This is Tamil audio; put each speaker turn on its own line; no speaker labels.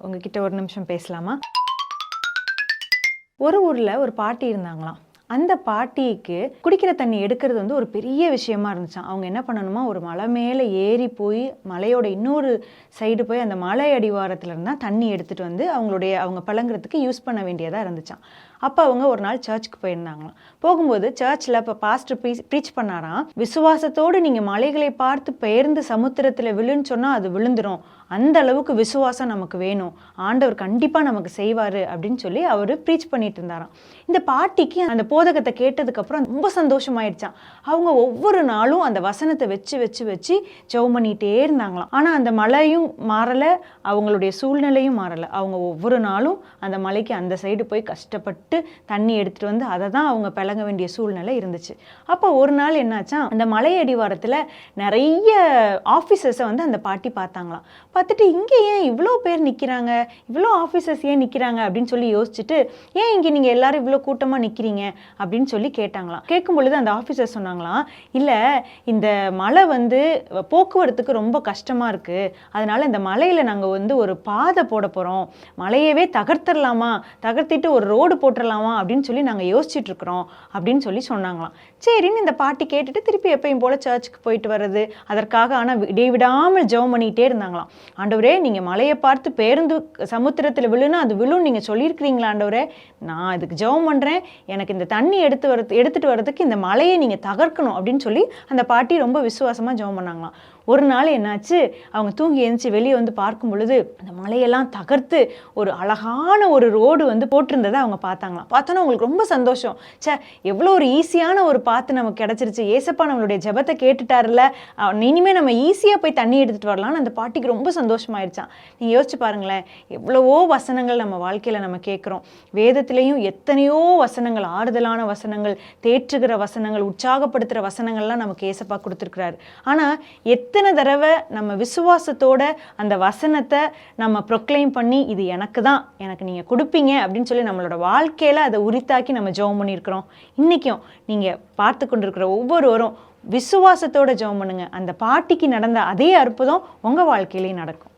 உங்ககிட்ட ஒரு நிமிஷம் பேசலாமா? ஒரு ஊர்ல ஒரு பாட்டி இருந்தாங்களாம். அந்த பாட்டிக்கு குடிக்கிற தண்ணி எடுக்கிறது வந்து ஒரு பெரிய விஷயமா இருந்துச்சாம். அவங்க என்ன பண்ணணுமா, ஒரு மலை மேலே ஏறி போய் மலையோட இன்னொரு சைடு போய் அந்த மலை அடிவாரத்துல இருந்தா தண்ணி எடுத்துட்டு வந்து அவங்க பழங்குறதுக்கு யூஸ் பண்ண வேண்டியதா இருந்துச்சாம். அப்போ அவங்க ஒரு நாள் சர்ச்சுக்கு போயிருந்தாங்களாம். போகும்போது சர்ச்சில் இப்போ பாஸ்டர் ப்ரீச் பண்ணாராம், விசுவாசத்தோடு நீங்கள் மலைகளை பார்த்து பெயர்ந்து சமுத்திரத்தில் விழுன்னு சொன்னால் அது விழுந்துரும், அந்த அளவுக்கு விசுவாசம் நமக்கு வேணும், ஆண்டவர் கண்டிப்பாக நமக்கு செய்வார் அப்படின்னு சொல்லி அவர் ப்ரீச் பண்ணிட்டு இருந்தாராம். இந்த பாட்டிக்கு அந்த போதகத்தை கேட்டதுக்கப்புறம் ரொம்ப சந்தோஷமாயிடுச்சான். அவங்க ஒவ்வொரு நாளும் அந்த வசனத்தை வச்சு வச்சு வச்சு ஜெபம் பண்ணிகிட்டே இருந்தாங்களாம். ஆனால் அந்த மலையும் மாறலை, அவங்களுடைய சூழ்நிலையும் மாறலை. அவங்க ஒவ்வொரு நாளும் அந்த மலைக்கு அந்த சைடு போய் கஷ்டப்பட்டு தண்ணி எடுத்துட்டு வந்து அதை தான் அவங்க பழங்க வேண்டிய சூழ்நிலை இருந்துச்சு. அப்போ ஒரு நாள் என்னாச்சா, அந்த மலை அடிவாரத்தில் நிறைய ஆஃபீஸர்ஸை வந்து அந்த பாட்டி பார்த்தாங்களாம். பார்த்துட்டு இங்கே ஏன் இவ்வளோ பேர் நிற்கிறாங்க, இவ்வளோ ஆஃபீஸர்ஸ் ஏன் நிற்கிறாங்க அப்படின்னு சொல்லி யோசிச்சுட்டு, ஏன் இங்கே நீங்கள் எல்லாரும் இவ்வளோ கூட்டமாக நிற்கிறீங்க அப்படின்னு சொல்லி கேட்டாங்களாம். கேட்கும் பொழுது அந்த ஆஃபீஸர் சொன்னாங்களாம், இல்லை இந்த மலை வந்து போக்குவரத்துக்கு ரொம்ப கஷ்டமாக இருக்குது, அதனால இந்த மலையில் நாங்கள் வந்து ஒரு பாதை போட போகிறோம், மலையவே தகர்த்திடலாமா, தகர்த்திட்டு ஒரு ரோடு போட்டுடலாமா அப்படின்னு சொல்லி நாங்கள் யோசிச்சுட்டு இருக்கிறோம் அப்படின்னு சொல்லி சொன்னாங்களாம். சரின்னு இந்த பாட்டி கேட்டுட்டு திருப்பி எப்பயும் போல சர்ச்சுக்கு போயிட்டு வர்றது, அதற்காக ஆனால் இடைவிடாமல் ஜெபம் பண்ணிகிட்டே இருந்தாங்களாம். ஆண்டவரே, நீங்கள் மலையை பார்த்து பேருந்து சமுத்திரத்தில் விழுனா அது விழும் நீங்கள் சொல்லியிருக்கிறீங்களா ஆண்டவரே, நான் இதுக்கு ஜெபம் பண்ணுறேன், எனக்கு இந்த தண்ணி எடுத்துட்டு வர்றதுக்கு இந்த மலையை நீங்கள் தகர்க்கணும் அப்படின்னு சொல்லி அந்த பாட்டி ரொம்ப விசுவாசமாக ஜெபம் பண்ணாங்களாம். ஒரு நாள் என்னாச்சு, அவங்க தூங்கி எழுந்துச்சு வெளியே வந்து பார்க்கும் பொழுது அந்த மலையெல்லாம் தகர்த்து ஒரு அழகான ஒரு ரோடு வந்து போட்டிருந்ததை அவங்க பார்த்தாங்களாம். பார்த்தோன்னா அவங்களுக்கு ரொம்ப சந்தோஷம். எவ்வளோ ஒரு ஈஸியான ஒரு பாத்து நமக்கு கிடச்சிருச்சு, ஏசப்பா நம்மளுடைய ஜெபத்தை கேட்டுட்டார்ல, இனிமேல் நம்ம ஈஸியாக போய் தண்ணி எடுத்துகிட்டு வரலாம்னு அந்த பாட்டிக்கு ரொம்ப சந்தோஷமாயிடுச்சான். நீங்கள் யோசிச்சு பாருங்களேன், எவ்வளவோ வசனங்கள் நம்ம வாழ்க்கையில் நம்ம கேட்குறோம். வேதத்திலையும் எத்தனையோ வசனங்கள், ஆறுதலான வசனங்கள், தேற்றுகிற வசனங்கள், உற்சாகப்படுத்துகிற வசனங்கள்லாம் நமக்கு ஏசப்பா கொடுத்துருக்கிறாரு. ஆனால் எத்தனை தடவை நம்ம விசுவாசத்தோட அந்த வசனத்தை நம்ம ப்ரொக்ளைம் பண்ணி இது எனக்கு தான், எனக்கு நீங்கள் கொடுப்பீங்க அப்படின்னு சொல்லி நம்மளோட வாழ்க்கையில் அதை உரித்தாக்கி நம்ம ஜெபம் பண்ணியிருக்கிறோம். இன்றைக்கும் நீங்கள் பார்த்து கொண்டிருக்கிற ஒவ்வொருவரும் விசுவாசத்தோட ஜெபம் பண்ணுங்க. அந்த பாட்டிக்கு நடந்த அதே அற்புதம் உங்கள் வாழ்க்கையிலையும் நடக்கும்.